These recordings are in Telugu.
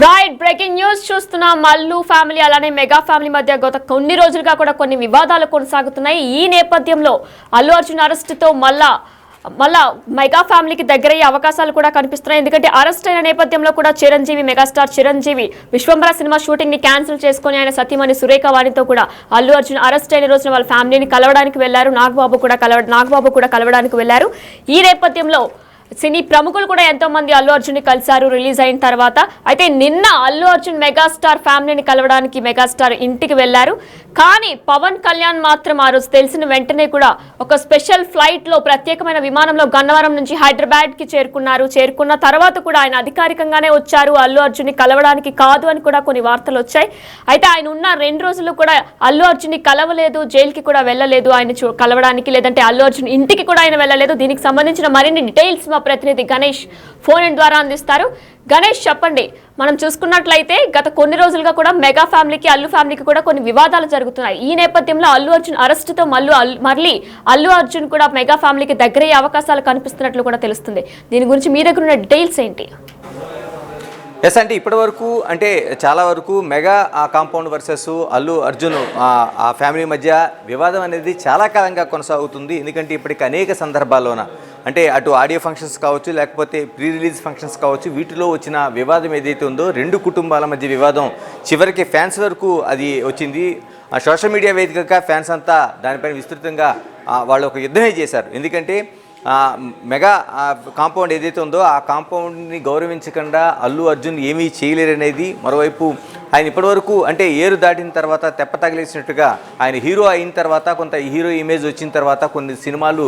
రైట్ బ్రేకింగ్ న్యూస్ చూస్తున్నాం. మల్లు ఫ్యామిలీ అలానే మెగా ఫ్యామిలీ మధ్య గత కొన్ని రోజులుగా కూడా కొన్ని వివాదాలు కొనసాగుతున్నాయి. ఈ నేపథ్యంలో అల్లు అర్జున్ అరెస్టుతో మళ్ళా మెగా ఫ్యామిలీకి దగ్గరయ్యే అవకాశాలు కూడా కనిపిస్తున్నాయి. ఎందుకంటే అరెస్ట్ అయిన నేపథ్యంలో కూడా Chiranjeevi megastar Chiranjeevi Vishwambhara cinema shooting ని క్యాన్సిల్ చేసుకుని ఆయన సతీమణి సురేఖ వాణితో కూడా అల్లు అర్జున్ అరెస్ట్ అయిన రోజున వాళ్ళ ఫ్యామిలీని కలవడానికి వెళ్లారు. నాగబాబు కూడా కలవడానికి వెళ్లారు. ఈ నేపథ్యంలో సినీ ప్రముఖులు కూడా ఎంతో మంది అల్లు అర్జున్ ని కలిశారు రిలీజ్ అయిన తర్వాత. అయితే నిన్న అల్లు అర్జున్ మెగాస్టార్ ఫ్యామిలీని కలవడానికి మెగాస్టార్ ఇంటికి వెళ్లారు. కానీ పవన్ కళ్యాణ్ మాత్రం ఆ రోజు తెలిసిన వెంటనే కూడా ఒక స్పెషల్ ఫ్లైట్ లో ప్రత్యేకమైన విమానంలో గన్నవరం నుంచి హైదరాబాద్ కి చేరుకున్న తర్వాత కూడా ఆయన అధికారికంగానే వచ్చారు. అల్లు అర్జున్ ని కలవడానికి కాదు అని కూడా కొన్ని వార్తలు వచ్చాయి. అయితే ఆయన ఉన్న 2 రోజులు కూడా అల్లు అర్జున్ ని కలవలేదు, జైలుకి కూడా వెళ్ళలేదు ఆయన కలవడానికి, లేదంటే అల్లు అర్జున్ ఇంటికి కూడా ఆయన వెళ్ళలేదు. దీనికి సంబంధించిన మరిన్ని డీటెయిల్స్ మా ప్రతినిధి గణేష్ ఫోన్ ఇన్ ద్వారా అందిస్తారు. గణేష్ చెప్పండి, మనం చూసుకున్నట్లయితే గత కొన్ని రోజులుగా కూడా మెగా ఫ్యామిలీకి అల్లు ఫ్యామిలీకి కూడా కొన్ని వివాదాలు జరుగుతున్నాయి. ఈ నేపథ్యంలో అల్లు అర్జున్ అరెస్టుతో మళ్ళీ అల్లు అర్జున్ కూడా మెగా ఫ్యామిలీకి దగ్గరయ్యే అవకాశాలు కనిపిస్తున్నట్లు కూడా తెలుస్తుంది. దీని గురించి మీ దగ్గర ఉన్న డీటెయిల్స్ ఏంటి? ఎస్ అంటే ఇప్పటి వరకు అంటే చాలా వరకు mega compound versus Allu Arjun ఆ ఫ్యామిలీ మధ్య వివాదం అనేది చాలా కాలంగా కొనసాగుతుంది. ఎందుకంటే ఇప్పటికి అనేక సందర్భాల్లోన అంటే అటు ఆడియో ఫంక్షన్స్ కావచ్చు, లేకపోతే ప్రీ రిలీజ్ ఫంక్షన్స్ కావచ్చు, వీటిలో వచ్చిన వివాదం ఏదైతే ఉందో 2 కుటుంబాల మధ్య వివాదం చివరికి ఫ్యాన్స్ వరకు అది వచ్చింది. సోషల్ మీడియా వేదికగా ఫ్యాన్స్ అంతా దానిపైన విస్తృతంగా వాళ్ళు ఒక యుద్ధమే చేశారు. ఎందుకంటే మెగా కాంపౌండ్ ఏదైతే ఉందో ఆ కాంపౌండ్ని గౌరవించకుండా అల్లు అర్జున్ ఏమీ చేయలేరనేది. మరోవైపు ఆయన ఇప్పటివరకు అంటే ఏరు దాటిన తర్వాత తెప్ప తగిలేసినట్టుగా ఆయన హీరో అయిన తర్వాత కొంత హీరో ఇమేజ్ వచ్చిన తర్వాత కొన్ని సినిమాలు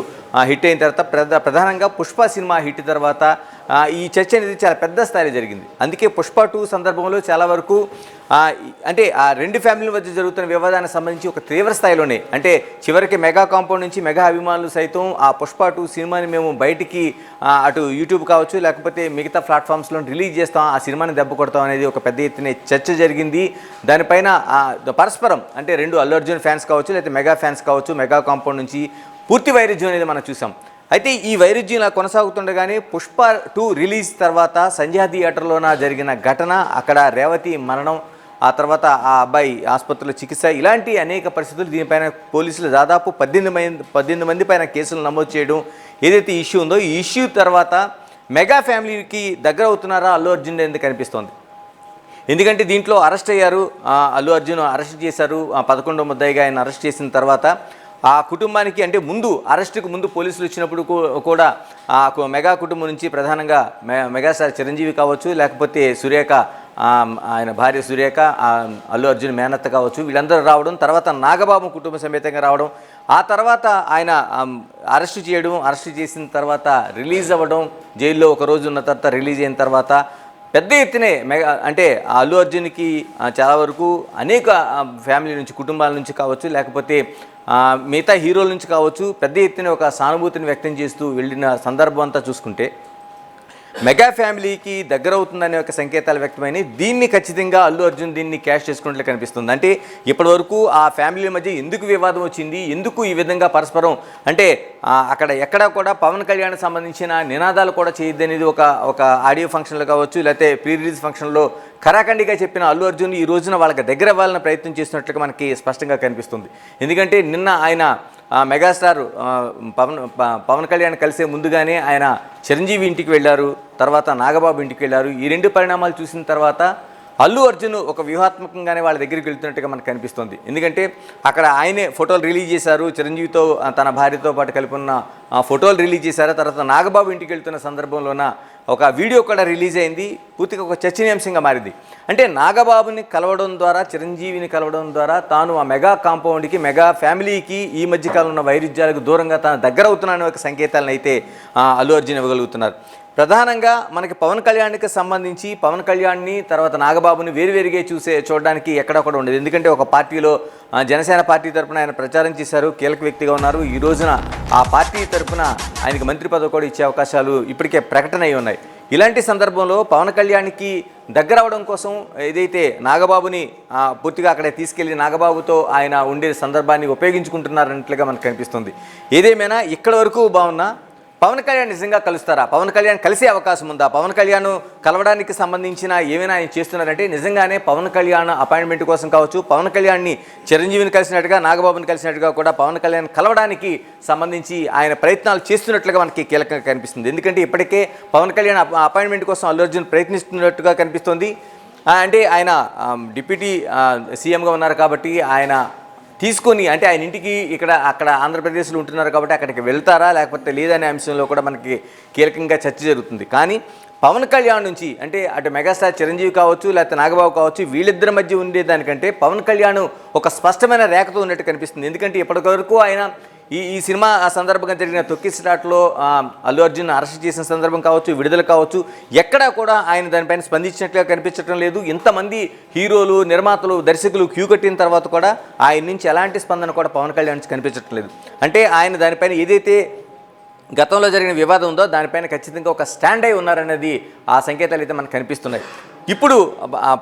హిట్ అయిన తర్వాత ప్రధానంగా పుష్ప సినిమా హిట్ తర్వాత ఈ చర్చ అనేది చాలా పెద్ద స్థాయిలో జరిగింది. అందుకే పుష్ప 2 సందర్భంలో చాలా వరకు అంటే ఆ 2 ఫ్యామిలీల మధ్య జరుగుతున్న వివాదానికి సంబంధించి ఒక తీవ్ర స్థాయిలోనే అంటే చివరికి మెగా కాంపౌండ్ నుంచి మెగా అభిమానులు సైతం ఆ పుష్ప 2 సినిమాని మేము బయటికి అటు యూట్యూబ్ కావచ్చు, లేకపోతే మిగతా ప్లాట్ఫామ్స్లో రిలీజ్ చేస్తాం, ఆ సినిమాని దెబ్బ కొడతాం అనేది ఒక పెద్ద ఎత్తున చర్చ జరిగింది. దానిపైన పరస్పరం అంటే 2 అల్లు అర్జున్ ఫ్యాన్స్ కావచ్చు, లేకపోతే మెగా ఫ్యాన్స్ కావచ్చు, మెగా కాంపౌండ్ నుంచి పూర్తి వైరుధ్యం అనేది మనం చూసాం. అయితే ఈ వైరుధ్యం ఇలా కొనసాగుతుండగానే పుష్ప 2 రిలీజ్ తర్వాత సంధ్యా థియేటర్లోన జరిగిన ఘటన, అక్కడ రేవతి మరణం, ఆ తర్వాత ఆ అబ్బాయి ఆసుపత్రిలో చికిత్స, ఇలాంటి అనేక పరిస్థితులు దీనిపైన పోలీసులు దాదాపు 18 మంది పైన కేసులు నమోదు చేయడం ఏదైతే ఇష్యూ ఉందో ఈ ఇష్యూ తర్వాత మెగా ఫ్యామిలీకి దగ్గర అవుతున్నారా అల్లు అర్జున్ ఎందుకు కనిపిస్తోంది. ఎందుకంటే దీంట్లో అరెస్ట్ అయ్యారు, అల్లు అర్జున్ అరెస్ట్ చేశారు. 11వ ముద్దాయిగా ఆయన అరెస్ట్ చేసిన తర్వాత ఆ కుటుంబానికి అంటే అరెస్టుకు ముందు పోలీసులు వచ్చినప్పుడు కూడా ఆ మెగా కుటుంబం నుంచి ప్రధానంగా మెగాస్టార్ చిరంజీవి కావచ్చు, లేకపోతే సురేఖ ఆయన భార్య సురేఖ, అల్లు అర్జున్ మేనత్త కావచ్చు, వీళ్ళందరూ రావడం, తర్వాత నాగబాబు కుటుంబ సమేతంగా రావడం, ఆ తర్వాత ఆయన అరెస్ట్ చేసిన తర్వాత రిలీజ్ అవ్వడం, జైల్లో ఒక రోజు ఉన్న తర్వాత రిలీజ్ అయిన తర్వాత పెద్ద ఎత్తునే అంటే అల్లు అర్జున్కి చాలా వరకు అనేక ఫ్యామిలీ నుంచి కుటుంబాల నుంచి కావచ్చు, లేకపోతే మిగతా హీరోల నుంచి కావచ్చు పెద్ద ఎత్తున ఒక సానుభూతిని వ్యక్తం చేస్తూ వెళ్ళిన సందర్భం అంతా చూసుకుంటే మెగా ఫ్యామిలీకి దగ్గర అవుతుందనే ఒక సంకేతాలు వ్యక్తమైనవి. దీన్ని ఖచ్చితంగా అల్లు అర్జున్ దీన్ని క్యాష్ చేసుకున్నట్లు కనిపిస్తుంది. అంటే ఇప్పటివరకు ఆ ఫ్యామిలీ మధ్య ఎందుకు వివాదం వచ్చింది, ఎందుకు ఈ విధంగా పరస్పరం అంటే అక్కడ ఎక్కడా కూడా పవన్ కళ్యాణ్ సంబంధించిన నినాదాలు కూడా చేయొద్దనేది ఒక ఆడియో ఫంక్షన్లో కావచ్చు, లేకపోతే ప్రీ రిలీజ్ ఫంక్షన్లో ఖరాఖండిగా చెప్పిన అల్లు అర్జున్ ఈ రోజున వాళ్ళకి దగ్గర అవ్వాలని ప్రయత్నం చేస్తున్నట్లుగా మనకి స్పష్టంగా కనిపిస్తుంది. ఎందుకంటే నిన్న ఆయన మెగాస్టార్ పవన్ కళ్యాణ్ కలిసే ముందుగానే ఆయన చిరంజీవి ఇంటికి వెళ్ళారు, తర్వాత నాగబాబు ఇంటికి వెళ్ళారు. ఈ 2 పరిణామాలు చూసిన తర్వాత అల్లు అర్జున్ ఒక వ్యూహాత్మకంగానే వాళ్ళ దగ్గరికి వెళ్తున్నట్టుగా మనకు కనిపిస్తుంది. ఎందుకంటే అక్కడ ఆయనే ఫోటోలు రిలీజ్ చేశారు, చిరంజీవితో తన భార్యతో పాటు కలిపి ఉన్న ఫోటోలు రిలీజ్ చేశారు. తర్వాత నాగబాబు ఇంటికి వెళ్తున్న సందర్భంలోన ఒక వీడియో కూడా రిలీజ్ అయింది, పూర్తిగా ఒక చర్చనీయాంశంగా మారింది. అంటే నాగబాబుని కలవడం ద్వారా, చిరంజీవిని కలవడం ద్వారా తాను ఆ మెగా కాంపౌండ్కి, మెగా ఫ్యామిలీకి ఈ మధ్యకాలంలో ఉన్న వైరుధ్యాలకు దూరంగా తాను దగ్గర అవుతున్నాననే ఒక సంకేతాలను అయితే అల్లు అర్జున్ ఇవ్వగలుగుతున్నారు. ప్రధానంగా మనకి పవన్ కళ్యాణ్కి సంబంధించి పవన్ కళ్యాణ్ని తర్వాత నాగబాబుని వేరువేరుగా చూడడానికి ఎక్కడా కూడా ఉండదు. ఎందుకంటే ఒక పార్టీలో జనసేన పార్టీ తరఫున ఆయన ప్రచారం చేశారు, కీలక వ్యక్తిగా ఉన్నారు. ఈ రోజున ఆ పార్టీ తరఫున ఆయనకి మంత్రి పదవి కూడా ఇచ్చే అవకాశాలు ఇప్పటికే ప్రకటన అయి ఉన్నాయి. ఇలాంటి సందర్భంలో పవన్ కళ్యాణ్కి దగ్గర అవడం కోసం ఏదైతే నాగబాబుని పూర్తిగా అక్కడే తీసుకెళ్లి నాగబాబుతో ఆయన ఉండే సందర్భాన్ని ఉపయోగించుకుంటున్నారన్నట్లుగా మనకు కనిపిస్తుంది. ఏదేమైనా ఇక్కడ వరకు బాగున్నా పవన్ కళ్యాణ్ నిజంగా కలుస్తారా? పవన్ కళ్యాణ్ కలిసే అవకాశం ఉందా? పవన్ కళ్యాణ్ కలవడానికి సంబంధించిన ఏమైనా ఆయన చేస్తున్నారంటే నిజంగానే పవన్ కళ్యాణ్ అపాయింట్మెంట్ కోసం కావచ్చు, పవన్ కళ్యాణ్ని చిరంజీవిని కలిసినట్టుగా నాగబాబుని కలిసినట్టుగా కూడా పవన్ కళ్యాణ్ కలవడానికి సంబంధించి ఆయన ప్రయత్నాలు చేస్తున్నట్లుగా మనకి కీలకంగా కనిపిస్తుంది. ఎందుకంటే ఇప్పటికే పవన్ కళ్యాణ్ అపాయింట్మెంట్ కోసం అల్లు అర్జున్ ప్రయత్నిస్తున్నట్టుగా కనిపిస్తుంది. అంటే ఆయన డిప్యూటీ సీఎంగా ఉన్నారు కాబట్టి ఆయన తీసుకొని అంటే ఆయన ఇంటికి అక్కడ ఆంధ్రప్రదేశ్లో ఉంటున్నారు కాబట్టి అక్కడికి వెళ్తారా లేకపోతే లేదనే అంశంలో కూడా మనకి కీలకంగా చర్చ జరుగుతుంది. కానీ పవన్ కళ్యాణ్ నుంచి అంటే అటు మెగాస్టార్ చిరంజీవి కావచ్చు లేకపోతే నాగబాబు కావచ్చు వీళ్ళిద్దరి మధ్య ఉండేదానికంటే పవన్ కళ్యాణ్ ఒక స్పష్టమైన రేఖతో ఉన్నట్టు కనిపిస్తుంది. ఎందుకంటే ఇప్పటివరకు ఆయన ఈ సినిమా సందర్భంగా జరిగిన తొక్కిసలాటలో అల్లు అర్జున్ అరెస్ట్ చేసిన సందర్భం కావచ్చు, విడుదల కావచ్చు, ఎక్కడా కూడా ఆయన దానిపైన స్పందించినట్లుగా కనిపించడం లేదు. ఇంతమంది హీరోలు, నిర్మాతలు, దర్శకులు క్యూ కట్టిన తర్వాత కూడా ఆయన నుంచి ఎలాంటి స్పందన కూడా పవన్ కళ్యాణ్ నుంచి కనిపించడం లేదు. అంటే ఆయన దానిపైన ఏదైతే గతంలో జరిగిన వివాదం ఉందో దానిపైన ఖచ్చితంగా ఒక స్టాండ్ అయి ఉన్నారనేది ఆ సంకేతాలు అయితే మనకు కనిపిస్తున్నాయి. ఇప్పుడు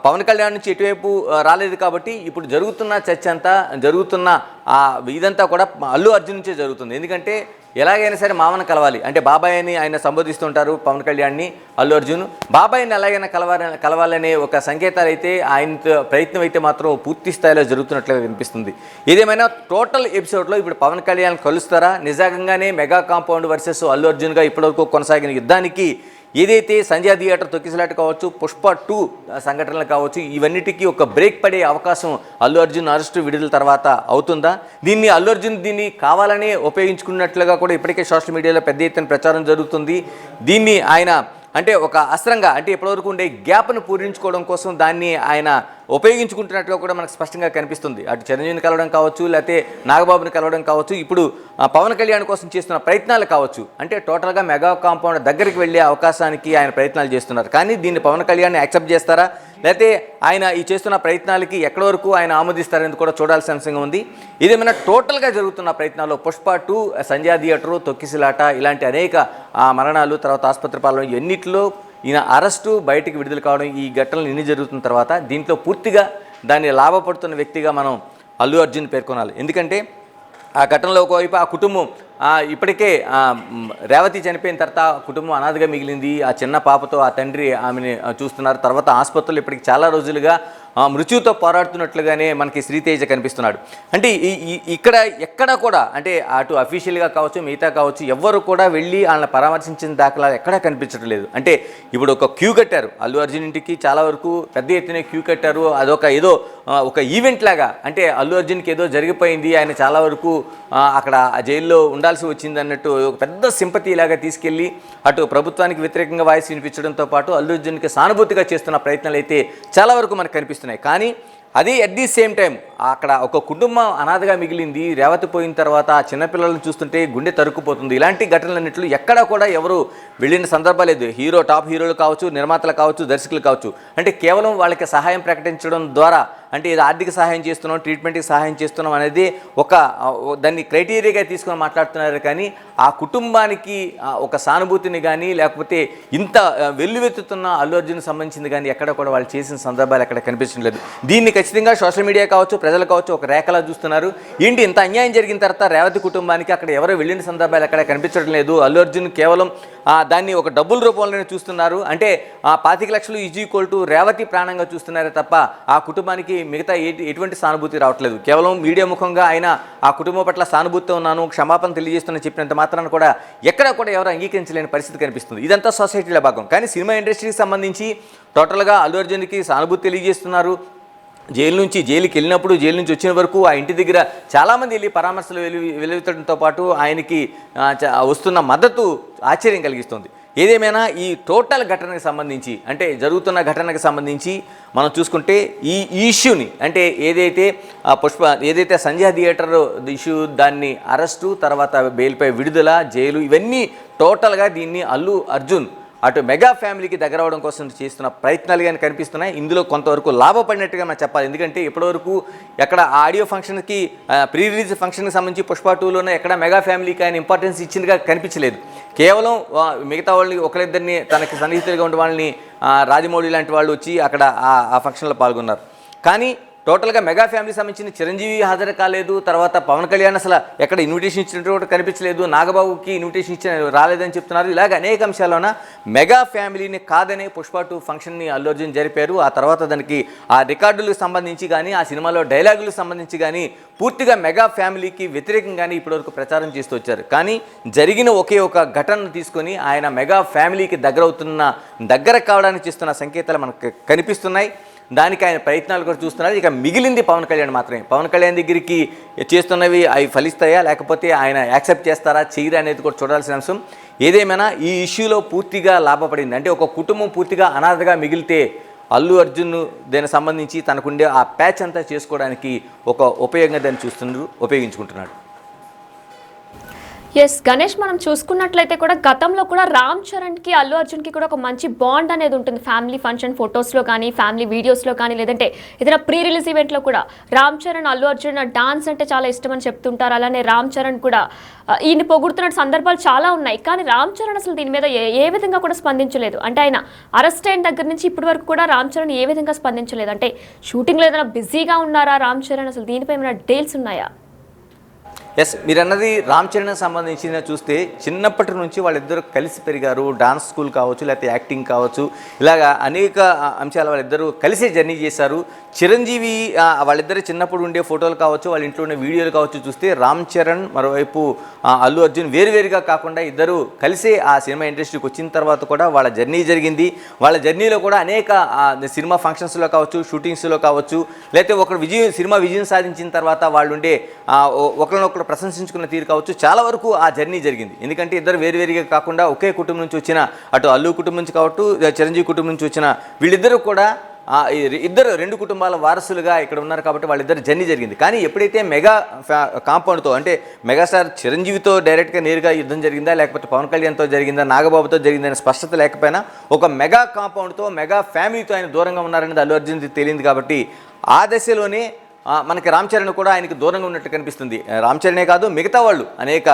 పవన్ కళ్యాణ్ నుంచి ఎటువైపు రాలేదు కాబట్టి ఇప్పుడు జరుగుతున్న చర్చ అంతా జరుగుతున్న ఇదంతా కూడా అల్లు అర్జున్ నుంచే జరుగుతుంది. ఎందుకంటే ఎలాగైనా సరే మామను కలవాలి అంటే బాబాయ్ అని ఆయన సంబోధిస్తుంటారు పవన్ కళ్యాణ్ని అల్లు అర్జున్. బాబాయ్ని ఎలాగైనా కలవాలనే ఒక సంకేతాలు అయితే ఆయన ప్రయత్నం అయితే మాత్రం పూర్తి స్థాయిలో జరుగుతున్నట్లుగా కనిపిస్తుంది. ఏదేమైనా టోటల్ ఎపిసోడ్లో ఇప్పుడు పవన్ కళ్యాణ్ కలుస్తారా? నిజంగానే మెగా కాంపౌండ్ వర్సెస్ అల్లు అర్జున్గా ఇప్పటివరకు కొనసాగిన యుద్ధానికి ఏదైతే సంజయ్ థియేటర్ తొక్కిసలాట కావచ్చు, పుష్ప 2 సంఘటనలు కావచ్చు, ఇవన్నిటికీ ఒక బ్రేక్ పడే అవకాశం అల్లు అర్జున్ అరెస్టు విడుదల తర్వాత అవుతుందా? అల్లు అర్జున్ దీన్ని కావాలనే ఉపయోగించుకున్నట్లుగా కూడా ఇప్పటికే సోషల్ మీడియాలో పెద్ద ఎత్తున ప్రచారం జరుగుతుంది. దీన్ని ఆయన అంటే ఒక అస్త్రంగా అంటే ఇప్పటివరకు ఉండే గ్యాప్ను పూరించుకోవడం కోసం దాన్ని ఆయన ఉపయోగించుకుంటున్నట్టుగా కూడా మనకు స్పష్టంగా కనిపిస్తుంది. అటు చిరంజీవిని కలవడం కావచ్చు, లేకపోతే నాగబాబుని కలవడం కావచ్చు, ఇప్పుడు పవన్ కళ్యాణ్ కోసం చేస్తున్న ప్రయత్నాలు కావచ్చు, అంటే టోటల్గా మెగా కాంపౌండ్ దగ్గరికి వెళ్ళే అవకాశానికి ఆయన ప్రయత్నాలు చేస్తున్నారు. కానీ దీన్ని పవన్ కళ్యాణ్ యాక్సెప్ట్ చేస్తారా లేకపోతే ఆయన ఈ చేస్తున్న ప్రయత్నాలకి ఎక్కడి వరకు ఆయన ఆమోదిస్తారని కూడా చూడాల్సిన అంశంగా ఉంది. ఇదేమైనా టోటల్గా జరుగుతున్న ప్రయత్నాల్లో పుష్ప 2, సంజయ్ థియేటరు, తొక్కిసలాట ఇలాంటి అనేక మరణాలు, తర్వాత ఆసుపత్రి పాలన ఎన్నిటిలో ఈయన అరెస్టు బయటికి విడుదల కావడం ఈ ఘటనలు ఎన్ని జరుగుతున్న తర్వాత దీంట్లో పూర్తిగా దాన్ని లాభపడుతున్న వ్యక్తిగా మనం అల్లు అర్జున్ పేర్కొనాలి. ఎందుకంటే ఆ ఘటనలో ఒకవైపు ఆ కుటుంబం ఇప్పటికే రేవతి చనిపోయిన తర్వాత కుటుంబం అనాథగా మిగిలింది. ఆ చిన్న పాపతో ఆ తండ్రి ఆమెని చూస్తున్నారు. తర్వాత ఆసుపత్రులు ఇప్పటికి చాలా రోజులుగా మృత్యుతో పోరాడుతున్నట్లుగానే మనకి శ్రీతేజ కనిపిస్తున్నాడు. అంటే ఎక్కడ కూడా అంటే అటు అఫీషియల్గా కావచ్చు మిగతా కావచ్చు ఎవ్వరు కూడా వెళ్ళి వాళ్ళని పరామర్శించిన దాఖలా ఎక్కడా కనిపించడం లేదు. అంటే ఇప్పుడు ఒక క్యూ కట్టారు అల్లు అర్జున్ ఇంటికి, చాలా వరకు పెద్ద ఎత్తున క్యూ కట్టారు. అదొక ఏదో ఒక ఈవెంట్ లాగా అంటే అల్లు అర్జున్కి ఏదో జరిగిపోయింది, ఆయన చాలా వరకు అక్కడ జైల్లో ఉండాల్సి వచ్చింది అన్నట్టు ఒక పెద్ద సింపతి లాగా తీసుకెళ్ళి అటు ప్రభుత్వానికి వ్యతిరేకంగా వాయిస్ వినిపించడంతో పాటు అల్లు అర్జున్కి సానుభూతిగా చేస్తున్న ప్రయత్నాలు అయితే చాలా వరకు మనకు కనిపిస్తున్నాయి. కానీ అది అట్ ది సేమ్ టైం అక్కడ ఒక కుటుంబం అనాథగా మిగిలింది. రేవతి పోయిన తర్వాత ఆ చిన్నపిల్లలను చూస్తుంటే గుండె తరుక్కుపోతుంది. ఇలాంటి ఘటనలన్నింటిలో ఎక్కడా కూడా ఎవరు వెళ్ళిన సందర్భాలు లేదు. టాప్ హీరోలు కావచ్చు, నిర్మాతలు కావచ్చు, దర్శకులు కావచ్చు, అంటే కేవలం వాళ్ళకి సహాయం ప్రకటించడం ద్వారా అంటే ఇది ఆర్థిక సహాయం చేస్తున్నాం, ట్రీట్మెంట్కి సహాయం చేస్తున్నాం అనేది దాన్ని క్రైటీరియాగా తీసుకొని మాట్లాడుతున్నారు. కానీ ఆ కుటుంబానికి ఒక సానుభూతిని కానీ లేకపోతే ఇంత వెల్లువెత్తుతున్న అల్లు అర్జున్ సంబంధించింది కానీ ఎక్కడ కూడా వాళ్ళు చేసిన సందర్భాలు ఎక్కడ కనిపించడం లేదు. దీన్ని ఖచ్చితంగా సోషల్ మీడియా కావచ్చు, ప్రజలు కావచ్చు ఒక రేఖలా చూస్తున్నారు. ఏంటి ఇంత అన్యాయం జరిగిన తర్వాత రేవతి కుటుంబానికి అక్కడ ఎవరో వెళ్ళిన సందర్భాలు ఎక్కడ కనిపించడం లేదు. అల్లు అర్జున్ కేవలం దాన్ని ఒక డబ్బుల రూపంలోనే చూస్తున్నారు. అంటే 25 లక్షలు ఈజ్ రేవతి ప్రాణంగా చూస్తున్నారే తప్ప ఆ కుటుంబానికి మిగతా ఎటువంటి సానుభూతి రావట్లేదు. కేవలం మీడియా ముఖంగా ఆయన ఆ కుటుంబం పట్ల సానుభూతితో ఉన్నాను, క్షమాపణ తెలియజేస్తున్నా చెప్పినంత మాత్రాన కూడా ఎక్కడ కూడా ఎవరు అంగీకరించలేని పరిస్థితి కనిపిస్తుంది. ఇదంతా సొసైటీలో భాగం. కానీ సినిమా ఇండస్ట్రీకి సంబంధించి టోటల్గా అల్లు అర్జున్కి సానుభూతి తెలియజేస్తున్నారు. జైలుకి వెళ్ళినప్పుడు జైలు నుంచి వచ్చిన వరకు ఆ ఇంటి దగ్గర చాలామంది వెళ్ళి పరామర్శలు వెలువెత్తడంతో పాటు ఆయనకి వస్తున్న మద్దతు ఆశ్చర్యం కలిగిస్తుంది. ఏదేమైనా ఈ టోటల్ ఘటనకు సంబంధించి అంటే జరుగుతున్న ఘటనకు సంబంధించి మనం చూసుకుంటే ఈ ఇష్యూని అంటే ఏదైతే సంజయ్ థియేటర్ ఇష్యూ దాన్ని అరెస్టు తర్వాత బెయిల్పై విడుదల, జైలు ఇవన్నీ టోటల్గా దీన్ని అల్లు అర్జున్ అటు మెగా ఫ్యామిలీకి దగ్గర అవడం కోసం చేస్తున్న ప్రయత్నాలు కానీ కనిపిస్తున్నాయి. ఇందులో కొంతవరకు లాభపడినట్టుగా మనం చెప్పాలి. ఎందుకంటే ఇప్పటివరకు ఎక్కడ ఆడియో ఫంక్షన్కి ప్రీ రిలీజ్ ఫంక్షన్కి సంబంధించి పుష్ప 2లోనే ఎక్కడ మెగా ఫ్యామిలీకి ఆయన ఇంపార్టెన్స్ ఇచ్చిందిగా కనిపించలేదు. కేవలం మిగతా వాళ్ళని ఒకరిద్దరిని తనకి సన్నిహితులుగా ఉండే వాళ్ళని రాజమౌళి లాంటి వాళ్ళు వచ్చి అక్కడ ఆ ఫంక్షన్లో పాల్గొన్నారు. కానీ టోటల్గా మెగా ఫ్యామిలీ సంబంధించిన చిరంజీవి హాజరు కాలేదు, తర్వాత పవన్ కళ్యాణ్ అసలు ఎక్కడ ఇన్విటేషన్ ఇచ్చినట్టు కూడా కనిపించలేదు, నాగబాబుకి ఇన్విటేషన్ ఇచ్చిన రాలేదని చెప్తున్నారు. ఇలాగ అనేక అంశాల్లోన మెగా ఫ్యామిలీని కాదనే పుష్ప 2 ఫంక్షన్ని అల్లు అర్జున్ జరిపారు. ఆ తర్వాత దానికి ఆ రికార్డులకు సంబంధించి కానీ ఆ సినిమాలో డైలాగులకు సంబంధించి కానీ పూర్తిగా మెగా ఫ్యామిలీకి వ్యతిరేకంగానే ఇప్పటివరకు ప్రచారం చేస్తూ వచ్చారు. కానీ జరిగిన ఒకే ఒక ఘటనను తీసుకొని ఆయన మెగా ఫ్యామిలీకి దగ్గర కావడానికి చేస్తున్న సంకేతాలు మనకు కనిపిస్తున్నాయి. దానికి ఆయన ప్రయత్నాలు కూడా చూస్తున్నారు. ఇక మిగిలింది పవన్ కళ్యాణ్ మాత్రమే. పవన్ కళ్యాణ్ దగ్గరికి చేస్తున్నవి అవి ఫలిస్తాయా లేకపోతే ఆయన యాక్సెప్ట్ చేస్తారా చేయరా అనేది కూడా చూడాల్సిన అంశం. ఏదేమైనా ఈ ఇష్యూలో పూర్తిగా లాభపడింది. అంటే ఒక కుటుంబం పూర్తిగా అనాథగా మిగిలితే అల్లు అర్జున్ దీనికి సంబంధించి తనకుండే ఆ ప్యాచ్ అంతా చేసుకోవడానికి ఒక ఉపయోగంగా దాన్ని ఉపయోగించుకుంటున్నాడు. ఎస్ గణేష్, మనం చూసుకున్నట్లయితే కూడా గతంలో కూడా రామ్ చరణ్కి అల్లు అర్జున్కి కూడా ఒక మంచి బాండ్ అనేది ఉంటుంది. ఫ్యామిలీ ఫంక్షన్ ఫొటోస్లో కానీ ఫ్యామిలీ వీడియోస్లో కానీ లేదంటే ఏదైనా ప్రీ రిలీజ్ ఈవెంట్లో కూడా రామ్ చరణ్ అల్లు అర్జున్ డాన్స్ అంటే చాలా ఇష్టమని చెప్తుంటారు. అలానే రామ్ చరణ్ కూడా ఈయన పొగుడుతున్న సందర్భాలు చాలా ఉన్నాయి. కానీ రామ్ చరణ్ అసలు దీని మీద ఏ విధంగా కూడా స్పందించలేదు. అంటే ఆయన అరెస్ట్ అయిన దగ్గర నుంచి ఇప్పటి వరకు కూడా రామ్ చరణ్ ఏ విధంగా స్పందించలేదు. అంటే షూటింగ్లో ఏదైనా బిజీగా ఉన్నారా రామ్ చరణ్? అసలు దీనిపై ఏమైనా డీటెయిల్స్ ఉన్నాయా? ఎస్, మీరు అన్నది రామ్ చరణ్ సంబంధించిన చూస్తే చిన్నప్పటి నుంచి వాళ్ళిద్దరూ కలిసి పెరిగారు. డాన్స్ స్కూల్ కావచ్చు, లేకపోతే యాక్టింగ్ కావచ్చు, ఇలాగా అనేక అంశాలు వాళ్ళిద్దరూ కలిసి జర్నీ చేశారు. చిరంజీవి వాళ్ళిద్దరు చిన్నప్పుడు ఉండే ఫోటోలు కావచ్చు, వాళ్ళ ఇంట్లో ఉండే వీడియోలు కావచ్చు చూస్తే రామ్ చరణ్ మరోవైపు అల్లు అర్జున్ వేరువేరుగా కాకుండా ఇద్దరు కలిసే ఆ సినిమా ఇండస్ట్రీకి వచ్చిన తర్వాత కూడా వాళ్ళ జర్నీ జరిగింది. వాళ్ళ జర్నీలో కూడా అనేక సినిమా ఫంక్షన్స్లో కావచ్చు, షూటింగ్స్లో కావచ్చు, లేకపోతే ఒకరు సినిమా విజయం సాధించిన తర్వాత వాళ్ళు ఉండే ఒకరినొకరు ప్రశంసించుకున్న తీరు కావచ్చు, చాలా వరకు ఆ జర్నీ జరిగింది. ఎందుకంటే ఇద్దరు వేరువేరుగా కాకుండా ఒకే కుటుంబం నుంచి వచ్చిన, అటు అల్లు కుటుంబం నుంచి కావచ్చు, చిరంజీవి కుటుంబం నుంచి వచ్చిన వీళ్ళిద్దరూ కూడా ఇద్దరు 2 కుటుంబాల వారసులుగా ఇక్కడ ఉన్నారు కాబట్టి వాళ్ళిద్దరు జర్నీ జరిగింది. కానీ ఎప్పుడైతే మెగా కాంపౌండ్తో అంటే మెగాస్టార్ చిరంజీవితో డైరెక్ట్గా నేరుగా యుద్ధం జరిగిందా లేకపోతే పవన్ కళ్యాణ్తో జరిగిందా నాగబాబుతో జరిగిందనే స్పష్టత లేకపోయినా ఒక మెగా కాంపౌండ్తో మెగా ఫ్యామిలీతో ఆయన దూరంగా ఉన్నారనేది అల్లు అర్జున్కి తెలియదు. కాబట్టి ఆ దశలోనే మనకి రామ్ చరణ్ కూడా ఆయనకు దూరంగా ఉన్నట్టు కనిపిస్తుంది. రామ్ చరణే కాదు, మిగతా వాళ్ళు అనేక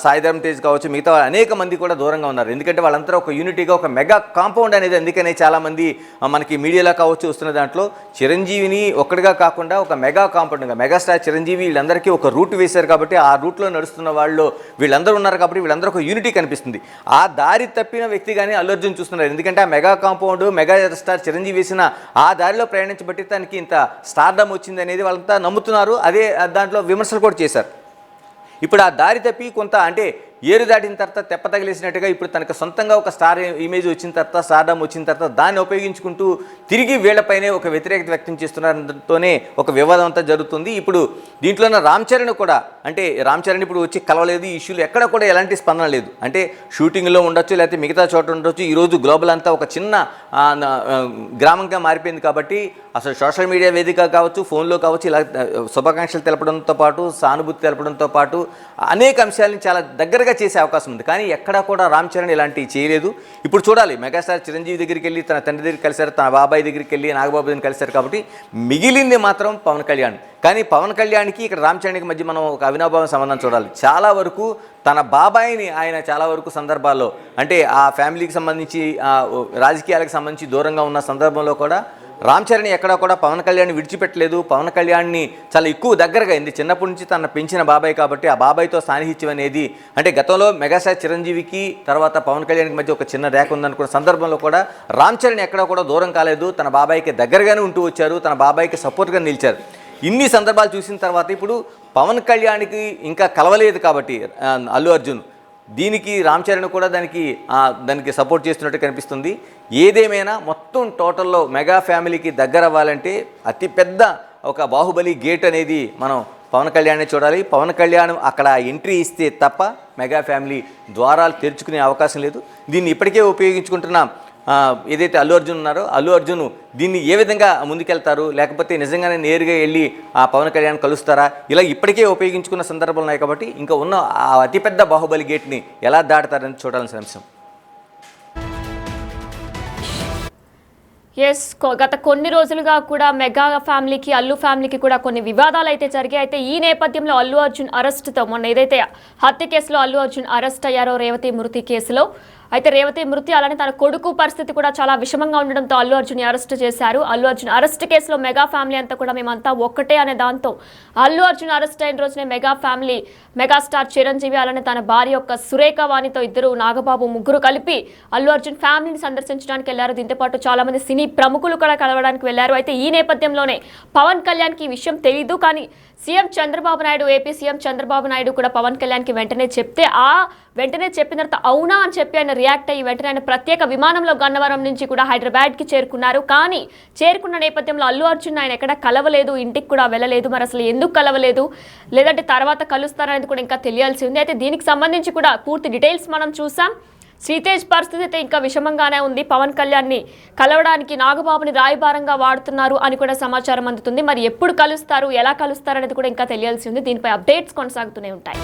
సాయిధరమ్ తేజ్ కావచ్చు, మిగతా వాళ్ళు అనేక మంది కూడా దూరంగా ఉన్నారు. ఎందుకంటే వాళ్ళంతా ఒక యూనిటీగా ఒక మెగా కాంపౌండ్ అనేది, అందుకనే చాలామంది మనకి మీడియాలో కావచ్చు వస్తున్న దాంట్లో చిరంజీవిని ఒక్కడిగా కాకుండా ఒక మెగా కాంపౌండ్గా మెగాస్టార్ చిరంజీవి వీళ్ళందరికీ ఒక రూట్ వేశారు. కాబట్టి ఆ రూట్లో నడుస్తున్న వాళ్ళు వీళ్ళందరూ ఉన్నారు కాబట్టి వీళ్ళందరూ ఒక యూనిటీ కనిపిస్తుంది. ఆ దారి తప్పిన వ్యక్తిగానే అల్లు అర్జున్ చూస్తున్నారు. ఎందుకంటే ఆ mega compound mega star Chiranjeevi వేసిన ఆ దారిలో ప్రయాణించబట్టి తనకి ఇంత స్టార్డమ్ వచ్చింది అనేది వాళ్ళంతా నమ్ముతున్నారు. అదే దాంట్లో విమర్శలు కూడా చేశారు. ఇప్పుడు ఆ దారి తప్పి కొంత అంటే ఏరు దాటిన తర్వాత తెప్ప తగిలేసినట్టుగా ఇప్పుడు తనకు సొంతంగా ఒక స్టార్ ఇమేజ్ వచ్చిన తర్వాత, స్టార్డమ్ వచ్చిన తర్వాత దాన్ని ఉపయోగించుకుంటూ తిరిగి వీళ్లపైనే ఒక వ్యతిరేకత వ్యక్తం చేస్తున్నారంతోనే ఒక వివాదం అంతా జరుగుతుంది. ఇప్పుడు దీంట్లోనే రామ్ చరణ్ కూడా, అంటే రామ్ చరణ్ ఇప్పుడు వచ్చి కలవలేదు, ఈ ఇష్యూలు ఎక్కడ కూడా ఎలాంటి స్పందన లేదు. అంటే షూటింగ్లో ఉండొచ్చు, లేకపోతే మిగతా చోట ఉండొచ్చు. ఈరోజు గ్లోబల్ అంతా ఒక చిన్న గ్రామంగా మారిపోయింది కాబట్టి అసలు సోషల్ మీడియా వేదిక కావచ్చు, ఫోన్లో కావచ్చు, ఇలా శుభాకాంక్షలు తెలపడంతో పాటు సానుభూతి తెలపడంతో పాటు అనేక అంశాలని చాలా దగ్గరగా చేసే అవకాశం ఉంది. కానీ ఎక్కడా కూడా రామ్ చరణ్ ఇలాంటివి చేయలేదు. ఇప్పుడు చూడాలి, మెగాస్టార్ చిరంజీవి దగ్గరికి వెళ్ళి తన తండ్రి దగ్గరికి కలిశారు, తన బాబాయ్ దగ్గరికి వెళ్ళి నాగబాబు దగ్గరికి కలిశారు. కాబట్టి మిగిలింది మాత్రం పవన్ కళ్యాణ్. కానీ పవన్ కళ్యాణ్కి ఇక్కడ రామ్ చరణ్కి మధ్య మనం ఒక అవినాభావ సంబంధం చూడాలి. చాలా వరకు తన బాబాయిని ఆయన చాలా వరకు సందర్భాల్లో అంటే ఆ ఫ్యామిలీకి సంబంధించి రాజకీయాలకు సంబంధించి దూరంగా ఉన్న సందర్భంలో కూడా రామ్ చరణ్ ఎక్కడా కూడా పవన్ కళ్యాణ్ విడిచిపెట్టలేదు. పవన్ కళ్యాణ్ని చాలా ఎక్కువ దగ్గరగా అయింది. చిన్నప్పటి నుంచి తన పెంచిన బాబాయ్ కాబట్టి ఆ బాబాయ్తో సాన్నిహిత్యం అనేది, అంటే గతంలో మెగాస్టార్ చిరంజీవికి తర్వాత పవన్ కళ్యాణ్కి మధ్య ఒక చిన్న రేఖ ఉందనుకున్న సందర్భంలో కూడా రామ్ చరణ్ ఎక్కడా కూడా దూరం కాలేదు. తన బాబాయ్కి దగ్గరగానే ఉంటూ వచ్చారు, తన బాబాయ్కి సపోర్ట్గా నిలిచారు. ఇన్ని సందర్భాలు చూసిన తర్వాత ఇప్పుడు పవన్ కళ్యాణ్కి ఇంకా కలవలేదు కాబట్టి అల్లు అర్జున్ దీనికి రామ్ చరణ్ కూడా దానికి సపోర్ట్ చేస్తున్నట్టు కనిపిస్తుంది. ఏదేమైనా మొత్తం టోటల్లో మెగా ఫ్యామిలీకి దగ్గర అవ్వాలంటే అతిపెద్ద ఒక బాహుబలి గేట్ అనేది మనం పవన్ కళ్యాణ్నే చూడాలి. పవన్ కళ్యాణ్ అక్కడ ఎంట్రీ ఇస్తే తప్ప మెగా ఫ్యామిలీ ద్వారాలు తెరుచుకునే అవకాశం లేదు. దీన్ని ఇప్పటికే ఉపయోగించుకుంటున్న ఏదైతే అల్లు అర్జున్ ఉన్నారో అల్లు అర్జున్ దీన్ని ఏ విధంగా ముందుకెళ్తారు, లేకపోతే నిజంగానే నేరుగా వెళ్ళి ఆ పవన్ కళ్యాణ్ కలుస్తారా, ఇలా ఇప్పటికే ఉపయోగించుకున్న సందర్భాలు ఉన్నాయి. కాబట్టి ఇంకా ఉన్న ఆ అతిపెద్ద బాహుబలి గేట్ని ఎలా దాటుతారని చూడాల్సిన అంశం. ఎస్, గత కొన్ని రోజులుగా కూడా మెగా ఫ్యామిలీకి అల్లు ఫ్యామిలీకి కూడా కొన్ని వివాదాలు అయితే జరిగాయి. అయితే ఈ నేపథ్యంలో అల్లు అర్జున్ అరెస్ట్తో మొన్న ఏదైతే హత్య కేసులో అల్లు అర్జున్ అరెస్ట్ అయ్యారో రేవతి మృతి కేసులో అయితే రేవతి మృతి అలానే తన కొడుకు పరిస్థితి కూడా చాలా విషమంగా ఉండడంతో అల్లు అర్జున్ అరెస్ట్ చేశారు. అల్లు అర్జున్ అరెస్ట్ కేసులో మెగా ఫ్యామిలీ అంతా కూడా మేమంతా ఒక్కటే అనే దాంతో అల్లు అర్జున్ అరెస్ట్ అయిన రోజునే మెగా ఫ్యామిలీ మెగాస్టార్ చిరంజీవి అలానే తన భార్య యొక్క సురేఖ వాణితో ఇద్దరు నాగబాబు ముగ్గురు కలిపి అల్లు అర్జున్ ఫ్యామిలీని సందర్శించడానికి వెళ్లారు. దీంతో పాటు చాలా మంది సినీ ప్రముఖులు కూడా కలవడానికి వెళ్లారు. అయితే ఈ నేపథ్యంలోనే పవన్ కళ్యాణ్కి ఈ విషయం తెలియదు, కానీ CM Chandrababu Naidu AP CM Chandrababu Naidu కూడా పవన్ కళ్యాణ్కి వెంటనే చెప్తే వెంటనే చెప్పిన తర్వాత అవునా అని చెప్పి ఆయన రియాక్ట్ అయ్యి వెంటనే ఆయన ప్రత్యేక విమానంలో గన్నవరం నుంచి కూడా హైదరాబాద్కి చేరుకున్నారు. కానీ చేరుకున్న నేపథ్యంలో అల్లు అర్జున్ ఆయన ఎక్కడ కలవలేదు, ఇంటికి కూడా వెళ్ళలేదు. మరి అసలు ఎందుకు కలవలేదు, లేదంటే తర్వాత కలుస్తారనేది కూడా ఇంకా తెలియాల్సి ఉంది. అయితే దీనికి సంబంధించి కూడా పూర్తి డీటెయిల్స్ మనం చూసాం. శ్రీతేజ్ పరిస్థితి అయితే ఇంకా విషమంగానే ఉంది. పవన్ కళ్యాణ్ని కలవడానికి నాగబాబుని రాయబారంగా వాడుతున్నారు అని కూడా సమాచారం అందుతుంది. మరి ఎప్పుడు కలుస్తారు, ఎలా కలుస్తారు అనేది కూడా ఇంకా తెలియాల్సి ఉంది. దీనిపై అప్డేట్స్ కొనసాగుతూనే ఉంటాయి.